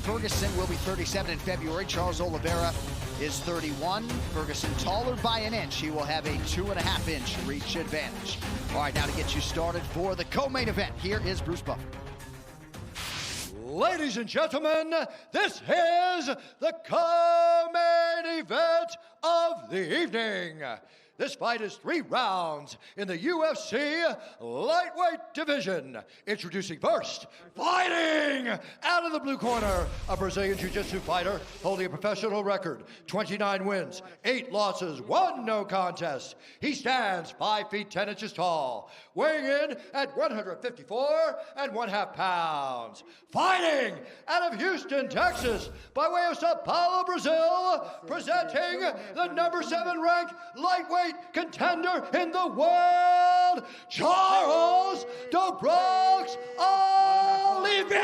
Ferguson will be 37 in February. Charles Oliveira is 31. Ferguson taller by an inch. He will have a 2.5-inch reach advantage. All right, now to get you started for the co-main event, here is Bruce Buffer. Ladies and gentlemen, this is the co-main event of the evening. This fight is 3 rounds in the UFC lightweight division. Introducing first, fighting out of the blue corner, a Brazilian Jiu-Jitsu fighter holding a professional record, 29 wins, 8 losses, 1 no contest. He stands 5 feet 10 inches tall, weighing in at 154 1/2 pounds. Fighting out of Houston, Texas, by way of Sao Paulo, Brazil, presenting the number 7 ranked lightweight contender in the world, Charles "Dobrox" Oliveira!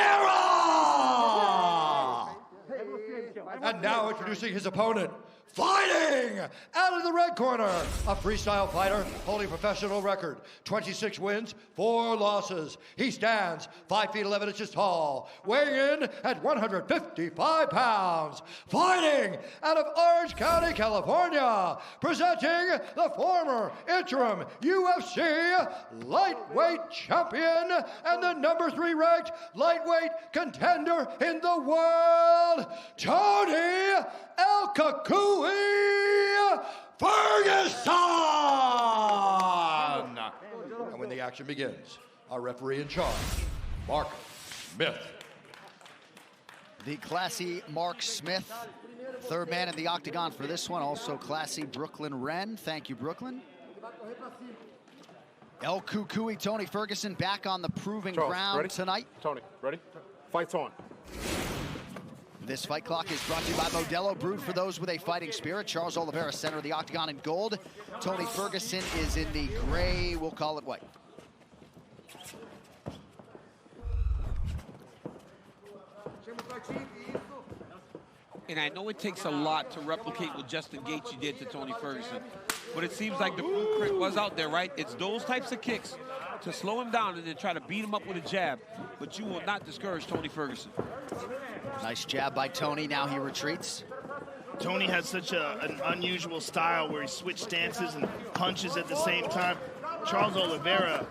And now introducing his opponent, fighting out of the red corner, a freestyle fighter holding a professional record, 26 wins, 4 losses. He stands 5 feet 11 inches tall, weighing in at 155 pounds. Fighting out of Orange County, California, presenting the former interim UFC lightweight champion and the number 3 ranked lightweight contender in the world, Tony El Kakui Ferguson! And when the action begins, our referee in charge, Mark Smith. The classy Mark Smith, third man in the octagon for this one. Also classy Brooklyn Wren. Thank you, Brooklyn. El Kukui, Tony Ferguson, back on the proving ground ready? tonight. Tony, ready? Fight's on. This fight clock is brought to you by Modelo, brewed for those with a fighting spirit. Charles Oliveira, center of the octagon in gold. Tony Ferguson is in the gray, we'll call it white. And I know it takes a lot to replicate what Justin Gaethje did to Tony Ferguson, but it seems like the blueprint was out there, right? It's those types of kicks to slow him down and then try to beat him up with a jab, but you will not discourage Tony Ferguson. Nice jab by Tony, now he retreats. Tony has such an unusual style where he switches stances and punches at the same time. Charles Oliveira,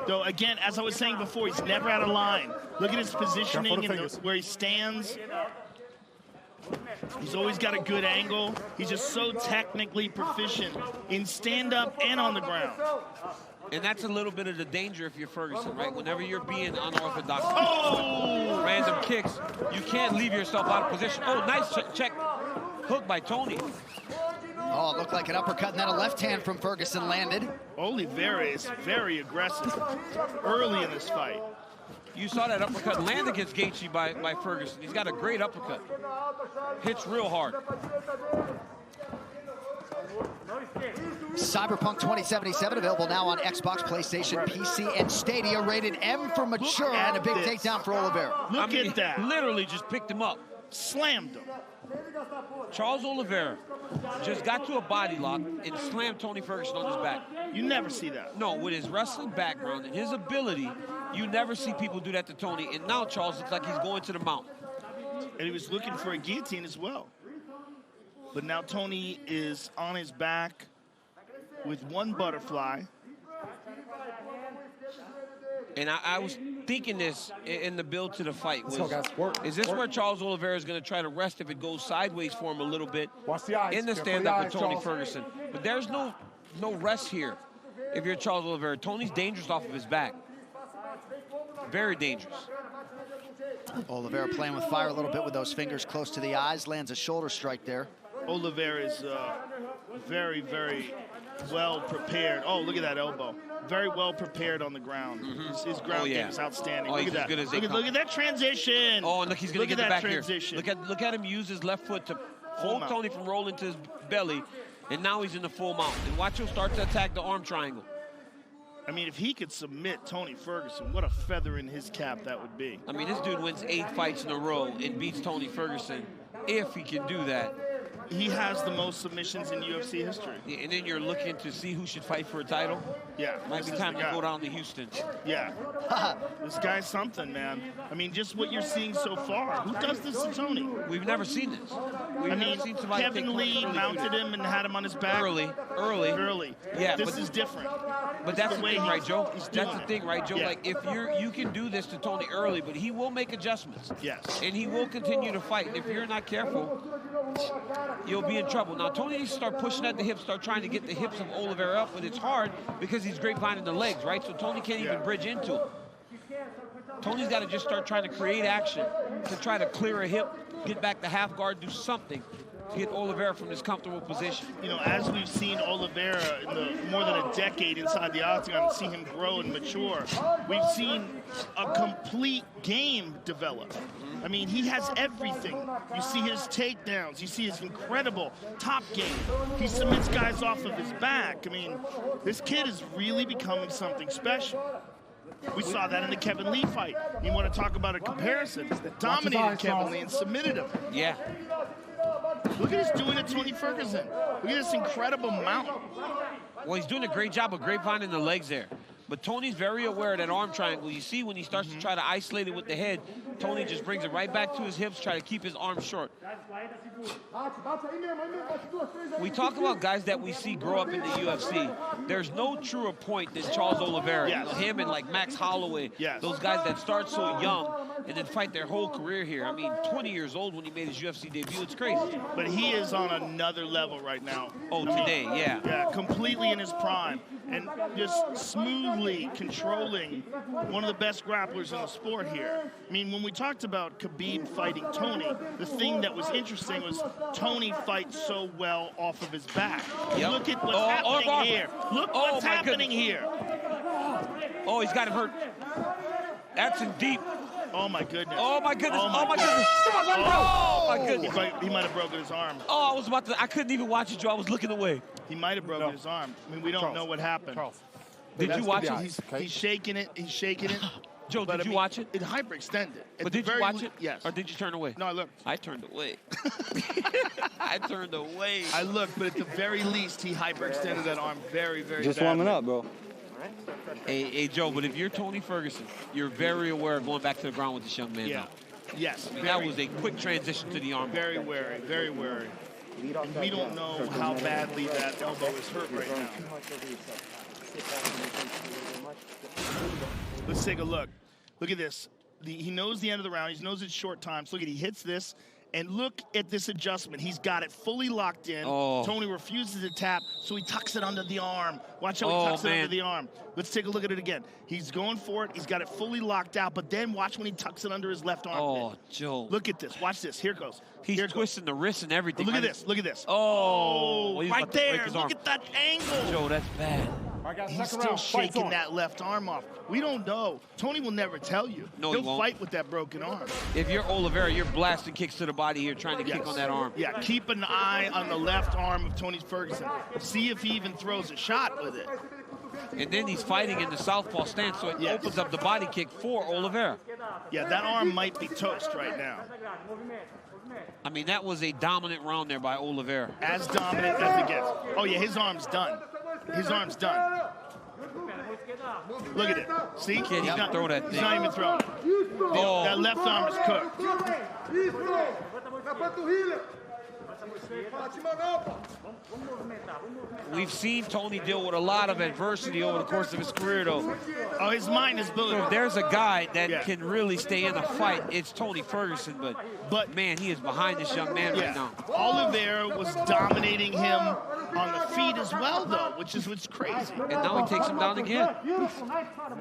though, again, as I was saying before, he's never out of line. Look at his positioning and where he stands. He's always got a good angle. He's just so technically proficient in stand-up and on the ground. And that's a little bit of the danger if you're Ferguson, right? Whenever you're being unorthodox, random kicks, you can't leave yourself out of position. Oh, nice check hook by Tony. Oh, it looked like an uppercut, and then a left hand from Ferguson landed. Oliveira is very aggressive early in this fight. You saw that uppercut land against Gaethje by Ferguson. He's got a great uppercut. Hits real hard. Cyberpunk 2077 available now on Xbox, PlayStation, PC, and Stadia. Rated M for mature, and a big takedown for Oliveira. Look at that. Literally just picked him up. Slammed him. Charles Oliveira just got to a body lock and slammed Tony Ferguson on his back. You never see that. No, with his wrestling background and his ability, you never see people do that to Tony. And now Charles looks like he's going to the mount. And he was looking for a guillotine as well. But now Tony is on his back with one butterfly. And I was thinking this in the build to the fight. Let's go, guys. Work. Is this Work. where Charles Oliveira is going to try to rest if it goes sideways for him a little bit? Watch the eyes. In the Careful stand-up the with eyes, Tony Charles. Ferguson. But there's no rest here if you're Charles Oliveira. Tony's dangerous off of his back. Very dangerous. Oliveira playing with fire a little bit with those fingers close to the eyes. Lands a shoulder strike there. Oliveira is very, very well prepared. Oh, look at that elbow. Very well prepared on the ground. His ground game is outstanding. Look at that. Look at that transition. Oh, and look, he's going to get the back transition. here. Look at him use his left foot to hold Tony from rolling to his belly, and now he's in the full mount. And watch him start to attack the arm triangle. I mean, if he could submit Tony Ferguson, what a feather in his cap that would be. I mean, this dude wins 8 fights in a row and beats Tony Ferguson. If he can do that, he has the most submissions in UFC history. Yeah, and then you're looking to see who should fight for a title. Yeah. Might be time to go down to Houston. Yeah. This guy's something, man. I mean, just what you're seeing so far. Who does this to Tony? We've never seen this. I mean, Kevin Lee mounted him and had him on his back. Early. Yeah, this is different. But that's the thing, right, Joe? That's the thing, right, Joe? Yeah. Like, if you can do this to Tony early, but he will make adjustments. Yes. And he will continue to fight. And if you're not careful, you'll be in trouble. Now, Tony needs to start pushing at the hips, start trying to get the hips of Oliveira up, but it's hard because he's grapevining the legs, right? So Tony can't even bridge into it. Tony's got to just start trying to create action to try to clear a hip, get back to half guard, do something to get Oliveira from this comfortable position. You know, as we've seen Oliveira in the more than a decade inside the octagon and see him grow and mature, we've seen a complete game develop. I mean, he has everything. You see his takedowns. You see his incredible top game. He submits guys off of his back. I mean, this kid is really becoming something special. We saw that in the Kevin Lee fight. You want to talk about a comparison? Dominated Kevin Lee and submitted him. Yeah. Look at this doing to Tony Ferguson. Look at this incredible mount. Well, he's doing a great job of grapevining the legs there. But Tony's very aware of that arm triangle. You see when he starts to try to isolate it with the head, Tony just brings it right back to his hips, try to keep his arm short. We talk about guys that we see grow up in the UFC. There's no truer point than Charles Oliveira. Yes. You know, him and like Max Holloway, those guys that start so young and then fight their whole career here. I mean, 20 years old when he made his UFC debut. It's crazy. But he is on another level right now. Oh, today, yeah. Yeah, completely in his prime. And just smoothly controlling one of the best grapplers in the sport here. I mean, when we talked about Khabib fighting Tony, the thing that was interesting was Tony fights so well off of his back. Yep. Look at what's happening here. Look what's happening here. Oh, he's got him hurt. That's in deep. Oh, my goodness. Oh, my goodness. Oh, my goodness. Oh, my goodness. He might have broken his arm. Oh, I couldn't even watch it, Joe. I was looking away. He might have broken his arm. I mean, we don't know what happened. Did you watch it? He's shaking it. He's shaking it. Joe, did you watch it? It hyperextended. But did you watch it? Yes. Or did you turn away? No, I looked. I turned away. I turned away. I looked, but at the very least, he hyperextended that arm very, very Just badly. warming up, bro. Hey, Joe, but if you're Tony Ferguson, you're very aware of going back to the ground with this young man. Yeah. Now. Yes. I mean, that was a quick transition to the arm. Very wary, very wary. And we don't know how badly that elbow is hurt right now. Let's take a look. Look at this. He knows the end of the round. He knows it's short time. So look at, he hits this. And look at this adjustment. He's got it fully locked in. Oh. Tony refuses to tap, so he tucks it under the arm. Watch how he tucks it under the arm. Let's take a look at it again. He's going for it. He's got it fully locked out, but then watch when he tucks it under his left arm. Oh, Joe. Look at this. Watch this. Here it goes. He's twisting the wrist and everything. Look at this. Look at this. Oh, right there. Look at that angle. Joe, that's bad. He's still shaking that left arm off. We don't know. Tony will never tell you. No, He'll he won't. fight with that broken arm. If you're Oliveira, you're blasting kicks to the body here, trying to kick on that arm. Yeah, keep an eye on the left arm of Tony Ferguson. See if he even throws a shot with it. And then he's fighting in the southpaw stance, so it opens up the body kick for Oliveira. Yeah, that arm might be toast right now. I mean, that was a dominant round there by Oliveira. As dominant as it gets. Oh, yeah, his arm's done. His arm's done. Look at it. See? He can't even throw that thing. He's not even throwing it. Oh. That left arm is cooked. We've seen Tony deal with a lot of adversity over the course of his career, though. Oh, his mind is building. So if there's a guy that can really stay in a fight, it's Tony Ferguson. But man, he is behind this young man right now. Oliveira was dominating him on the feet as well, though, which is what's crazy. And now he takes him down again.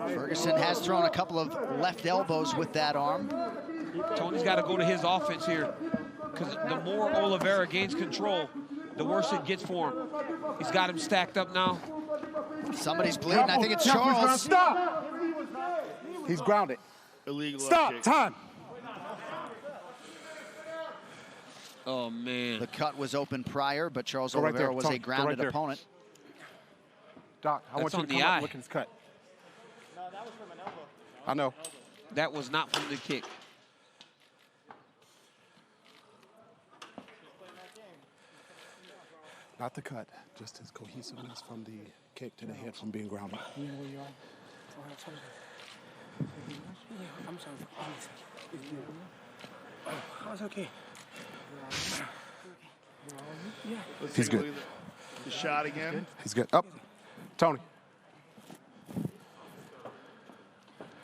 Ferguson has thrown a couple of left elbows with that arm. Tony's got to go to his offense here, because the more Oliveira gains control, the worse it gets for him. He's got him stacked up now. Somebody's bleeding. I think it's Charles. Stop! He's grounded. Illegal. Stop! Time! Oh, man. The cut was open prior, but Charles Go right Oliveira there, was Tony. a Go grounded right there. opponent. Doc, I want you on to the come up eye. and look at his cut. I know. That was not from the kick. Not the cut, just his cohesiveness from the kick to the head from being grounded. You know where you are? I'm sorry. Oh, it's okay. Let's He's take a good. look at the shot again. He's good. Up. Tony,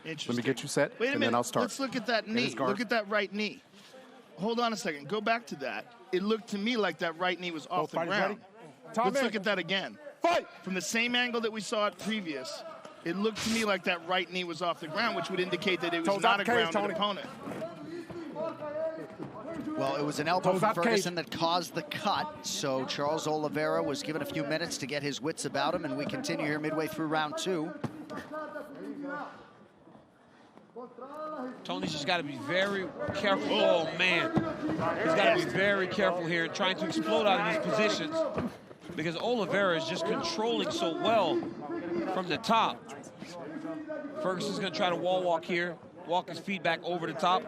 Interesting. let me get you set, Wait a and minute. then I'll start. Let's look at that knee. his guard. Look at that right knee. Hold on a second. Go back to that. It looked to me like that right knee was off the fighters ground. ready? Tom Let's in. look at that again. Fight! From the same angle that we saw it previous, it looked to me like that right knee was off the ground, which would indicate that it was Toes not out a the cage, grounded Tony. opponent. Well, it was an elbow Toes from out Ferguson cage. that caused the cut, so Charles Oliveira was given a few minutes to get his wits about him, and we continue here midway through round 2. Tony's just got to be very careful. Oh, man. He's got to be very careful here, trying to explode out of these positions, because Oliveira is just controlling so well from the top. Ferguson's going to try to wall walk here, walk his feet back over the top.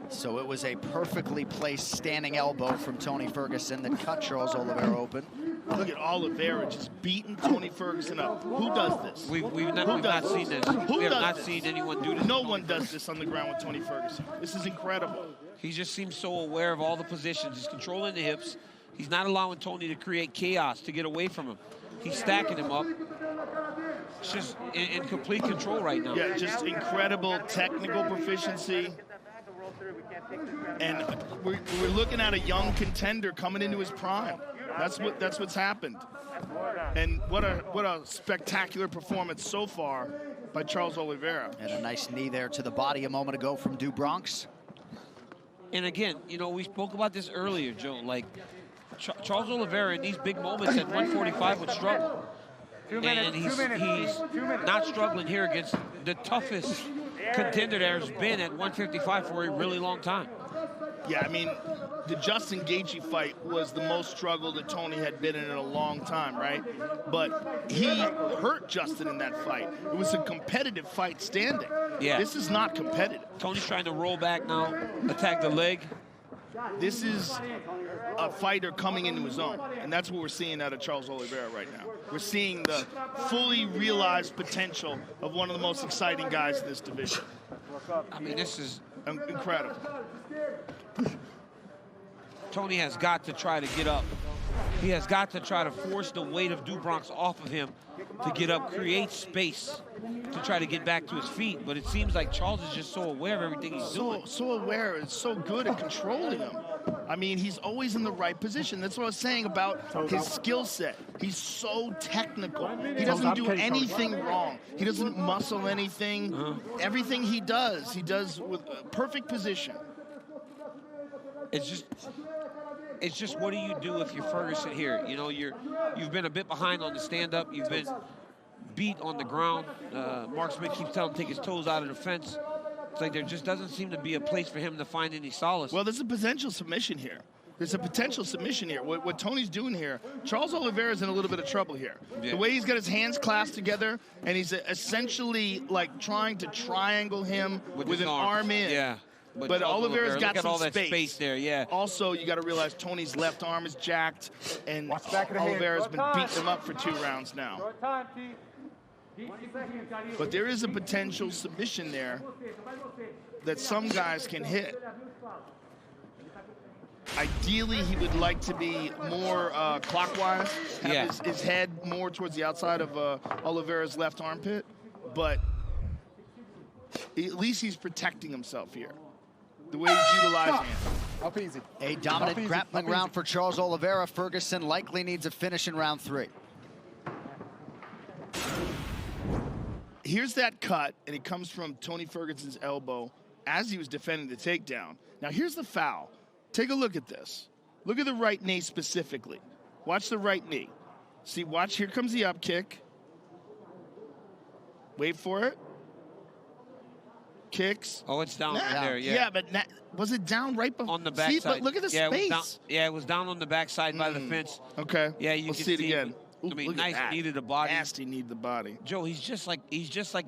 So it was a perfectly placed standing elbow from Tony Ferguson that cut Charles Oliveira open. Look at Oliveira just beating Tony Ferguson up. Who does this? We've not seen this. Who We have does not this? seen anyone do this. No one does this on the ground with Tony Ferguson. This is incredible. He just seems so aware of all the positions. He's controlling the hips. He's not allowing Tony to create chaos to get away from him. He's stacking him up. It's just in complete control right now. Yeah, just incredible technical proficiency. And we're looking at a young contender coming into his prime. That's what's happened. And what a spectacular performance so far by Charles Oliveira. And a nice knee there to the body a moment ago from Du Bronx. And again, you know, we spoke about this earlier, Joe. Like, Charles Oliveira in these big moments at 145 would struggle. And he's not struggling here against the toughest contender there's been at 155 for a really long time. Yeah, I mean, the Justin Gaethje fight was the most struggle that Tony had been in a long time, right? But he hurt Justin in that fight. It was a competitive fight standing. Yeah. This is not competitive. Tony's trying to roll back now, attack the leg. This is a fighter coming into his own, and that's what we're seeing out of Charles Oliveira right now. We're seeing the fully realized potential of one of the most exciting guys in this division. I mean, this is... incredible. Tony has got to try to get up. He has got to try to force the weight of Du Bronx off of him to get up, create space to try to get back to his feet. But it seems like Charles is just so aware of everything he's doing. So aware and so good at controlling him. I mean, he's always in the right position. That's what I was saying about his skill set. He's so technical. He doesn't do anything wrong. He doesn't muscle anything. Everything he does with a perfect position. It's just what do you do if you're Ferguson here? You know, you've been a bit behind on the stand-up. You've been beat on the ground. Mark Smith keeps telling him to take his toes out of the fence. It's like there just doesn't seem to be a place for him to find any solace. Well, there's a potential submission here. What Tony's doing here, Charles Oliveira is in a little bit of trouble here. Yeah. The way he's got his hands clasped together, and he's essentially like trying to triangle him with an arm in. Yeah. But Oliveira's got look at some all that space. space there, yeah. Also, you got to realize Tony's left arm is jacked, and Oliveira's been beating him up for 2 rounds now. But there is a potential submission there that some guys can hit. Ideally, he would like to be more clockwise, have his head more towards the outside of Oliveira's left armpit, but at least he's protecting himself here. The way he's utilizing it. Up easy. A dominant grappling round for Charles Oliveira. Ferguson likely needs a finish in round 3. Here's that cut, and it comes from Tony Ferguson's elbow as he was defending the takedown. Now here's the foul. Take a look at this. Look at the right knee specifically. Watch the right knee. See, watch, here comes the up kick. Wait for it. Kicks. Oh, it's down there, yeah. Yeah, but was it down right before? On the backside. See, look at the space. It was down on the backside by the fence. Okay. Yeah, you Let's can see it again. Ooh, I mean, look nice, at that. needed the body. Nasty need the body. Joe, he's just like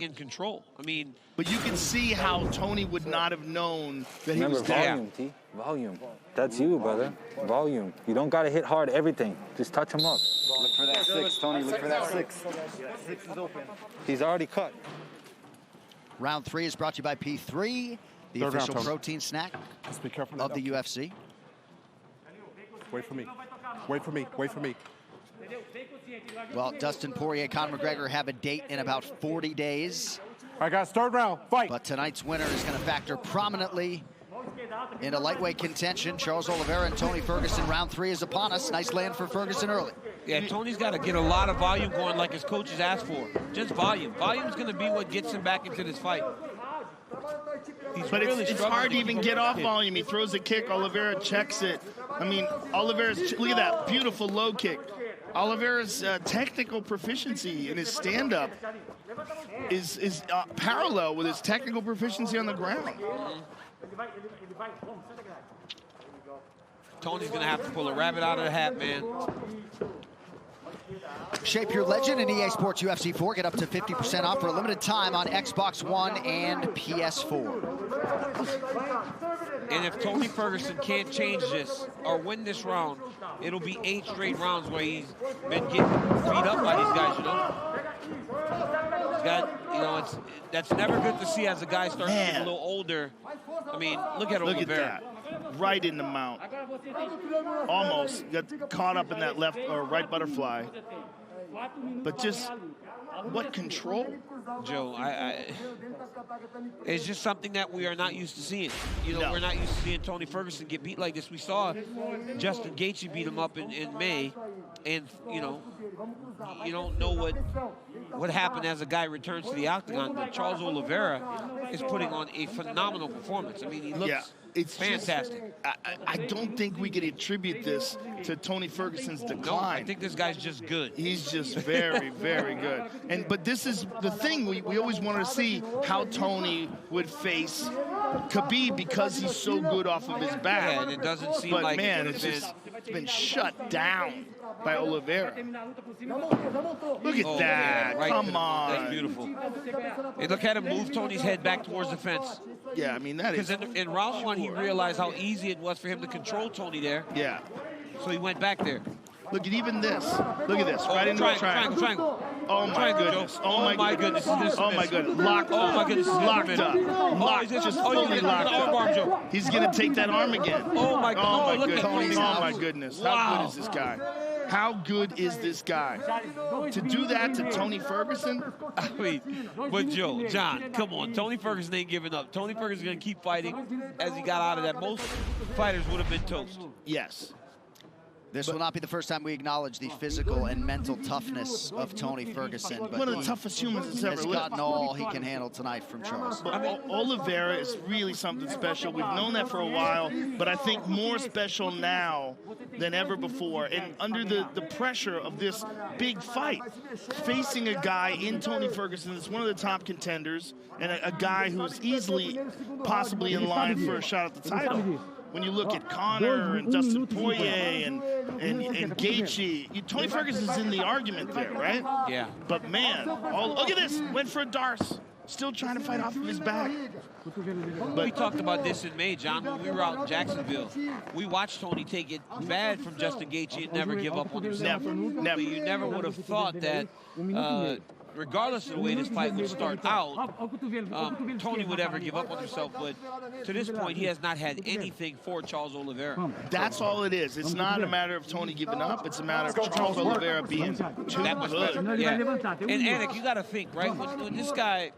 in control. I mean, But you can see how Tony would not have known that he was Remember, there. volume, T. Volume. That's you, brother. Volume. You don't got to hit hard everything. Just touch him up. Look for that 6, Tony. Look for that 6. 6 is open. He's already cut. Round 3 is brought to you by P3, the Third round, official Tony. protein snack Just be careful. of the UFC. Wait for me. Wait for me. Wait for me. Well, Dustin Poirier, Conor McGregor have a date in about 40 days. All right, guys, third round. Fight. But tonight's winner is going to factor prominently into lightweight contention. Charles Oliveira and Tony Ferguson. Round 3 is upon us. Nice land for Ferguson early. yeah, Tony's got to get a lot of volume going like his coaches asked for. Just volume. Volume's going to be what gets him back into this fight. But it's hard to even get off volume. He throws a kick. Oliveira checks it. I mean, Oliveira's, look at that beautiful low kick. Oliveira's technical proficiency in his stand-up is parallel with his technical proficiency on the ground. Tony's going to have to pull a rabbit out of the hat, man. Shape your legend in EA Sports UFC 4. Get up to 50% off for a limited time on Xbox One and PS4. And if Tony Ferguson can't change this or win this round, it'll be 8 straight rounds where he's been getting beat up by these guys, you know? He's got, you know, that's never good to see as a guy starts to get a little older. I mean, look at Oliveira. Look at that. Right in the mount. Almost got caught up in that left or right butterfly. But just what control. Joe, it's just something that we are not used to seeing. You know, No. we're not used to seeing Tony Ferguson get beat like this. We saw Justin Gaethje beat him up in May, and you know, you don't know what happened as a guy returns to the octagon. But Charles Oliveira is putting on a phenomenal performance. I mean, he looks it's fantastic. I don't think we could attribute this to Tony Ferguson's decline. No, I think this guy's just good. He's just very, very good. But this is the thing. We always wanted to see how Tony would face Khabib because he's so good off of his back. Yeah, and it doesn't seem but like man, it's it's been shut down by Oliveira. Look at that. Right, Come on. That's beautiful. Hey, look at him move Tony's head back towards the fence. Yeah, I mean, that is... Because in round 1, he realized how easy it was for him to control Tony there. Yeah. So he went back there. Look at even this. Look at this. Right into the triangle. Triangle. Oh, my goodness. Oh, my goodness. Oh, my goodness. Locked up. Oh, my goodness. Locked up. Locked. Just fully locked up. He's going to take that arm again. Oh, my God. Oh, my goodness. Oh, my goodness. How good is this guy? How good is this guy? To do that to Tony Ferguson? I mean, but Joe, John, come on. Tony Ferguson ain't giving up. Tony Ferguson's going to keep fighting as he got out of that. Most fighters would have been toast. Yes. This will not be the first time we acknowledge the physical and mental toughness of Tony Ferguson. But one of the toughest humans that's ever has lived. gotten all he can handle tonight from Charles. Oliveira is really something special. We've known that for a while, but I think more special now than ever before. And under the pressure of this big fight, facing a guy in Tony Ferguson that's one of the top contenders and a guy who's easily possibly in line for a shot at the title. When you look at Conor and Dustin Poirier and Gaethje, Tony Ferguson's in the argument there, right? Yeah. But man, look at this. Went for a Darce. Still trying to fight off of his back. But we talked about this in May, John, when we were out in Jacksonville. We watched Tony take it bad from Justin Gaethje and never give up on himself. Never. You never would have thought that, regardless of the way this fight would start out, Tony would ever give up on himself. But to this point, he has not had anything for Charles Oliveira. That's all it is. It's not a matter of Tony giving up. It's a matter of Charles Oliveira being too That much good. better. Yeah. And Anik, you got to think, right? When this guy,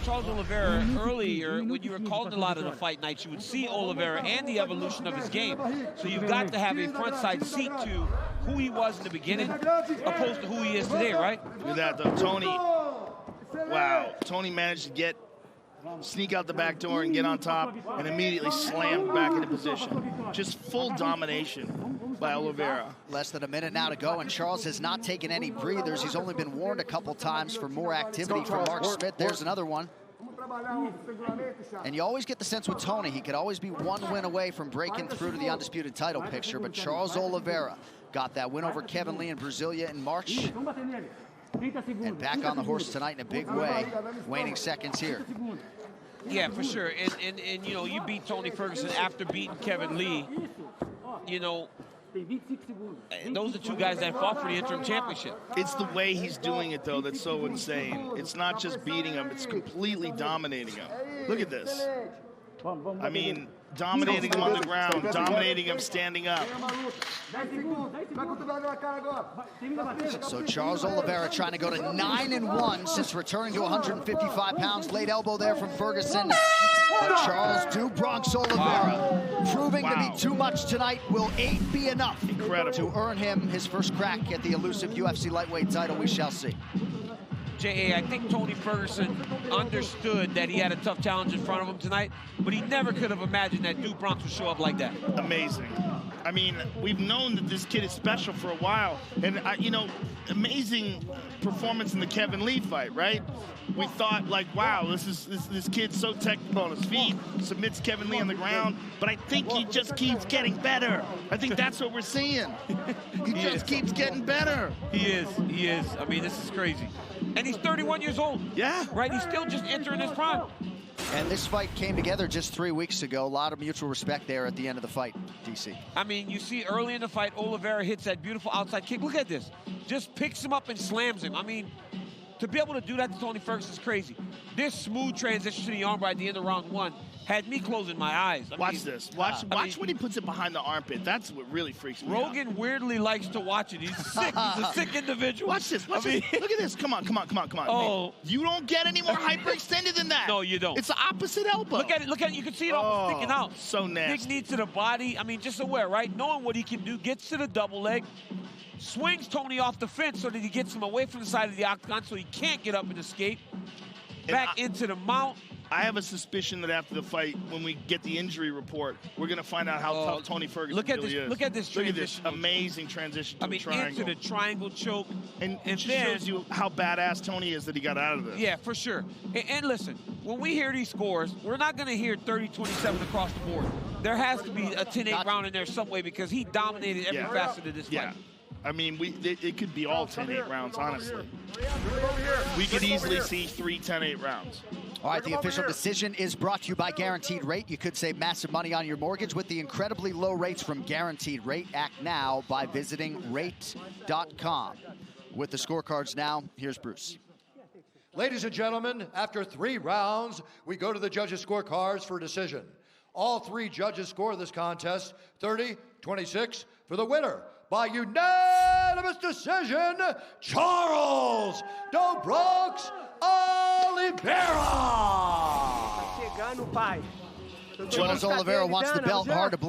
Charles Oliveira, earlier, when you were calling a lot of the fight nights, you would see Oliveira and the evolution of his game. So you've got to have a front side seat to who he was in the beginning opposed to who he is today, right? Look at that, though. Tony, wow. Tony managed to sneak out the back door and get on top and immediately slammed back into position. Just full domination by Oliveira. Less than a minute now to go, and Charles has not taken any breathers. He's only been warned a couple times for more activity from Mark Smith. There's another one. And you always get the sense with Tony, he could always be one win away from breaking through to the undisputed title picture, but Charles Oliveira got that win over Kevin Lee in Brasilia in March. And back on the horse tonight in a big way, waning seconds here. Yeah, for sure. And you know, you beat Tony Ferguson after beating Kevin Lee. You know, those are two guys that fought for the interim championship. It's the way he's doing it, though, that's so insane. It's not just beating him, it's completely dominating him. Look at this. I mean, dominating him on the ground, dominating him standing up. So Charles Oliveira trying to go to 9-1 since returning to 155 pounds. Late elbow there from Ferguson. But Charles "Do Bronx" Oliveira proving to be too much tonight. Will 8 be enough to earn him his first crack at the elusive UFC lightweight title? We shall see. J.A., I think Tony Ferguson understood that he had a tough challenge in front of him tonight, but he never could have imagined that Do Bronx would show up like that. Amazing. I mean, we've known that this kid is special for a while. And, you know, amazing performance in the Kevin Lee fight, right? We thought, like, wow, this kid's so technical on his feet, submits Kevin Lee on the ground, but I think he just keeps getting better. I think that's what we're seeing. He just keeps getting better. He is. I mean, this is crazy. And he's 31 years old. Yeah. Right? He's still just entering his prime. And this fight came together just 3 weeks ago. A lot of mutual respect there at the end of the fight, DC. I mean, you see early in the fight, Oliveira hits that beautiful outside kick. Look at this. Just picks him up and slams him. I mean, to be able to do that to Tony Ferguson is crazy. This smooth transition to the armbar at the end of round 1 had me closing my eyes. Watch this. Watch when he puts it behind the armpit. That's what really freaks me out. Rogan weirdly likes to watch it. He's sick. He's a sick individual. Watch this. Look at this. Come on. Oh. You don't get any more hyperextended than that. No, you don't. It's the opposite elbow. Look at it. You can see it almost sticking out. So nasty. Big knee to the body. I mean, just aware, right? Knowing what he can do. Gets to the double leg. Swings Tony off the fence so that he gets him away from the side of the octagon so he can't get up and escape. Back into the mount. I have a suspicion that after the fight, when we get the injury report, we're going to find out how tough Tony Ferguson really is. Look at this transition. Look at this amazing transition to the triangle. Into the triangle choke. And it just shows you how badass Tony is that he got out of this. Yeah, for sure. And listen, when we hear these scores, we're not going to hear 30-27 across the board. There has to be a 10-8 round in there some way because he dominated every facet of this fight. I mean, it could be all 10-8 rounds, honestly. We could easily see 3 10-8 rounds. All right, the official decision is brought to you by Guaranteed Rate. You could save massive money on your mortgage with the incredibly low rates from Guaranteed Rate. Act now by visiting rate.com. With the scorecards now, here's Bruce. Ladies and gentlemen, after 3 rounds, we go to the judges' scorecards for a decision. All 3 judges score this contest 30-26 for the winner. By unanimous decision, Charles "Do Bronx" Oliveira. Charles Oliveira wants the belt, hard to blame.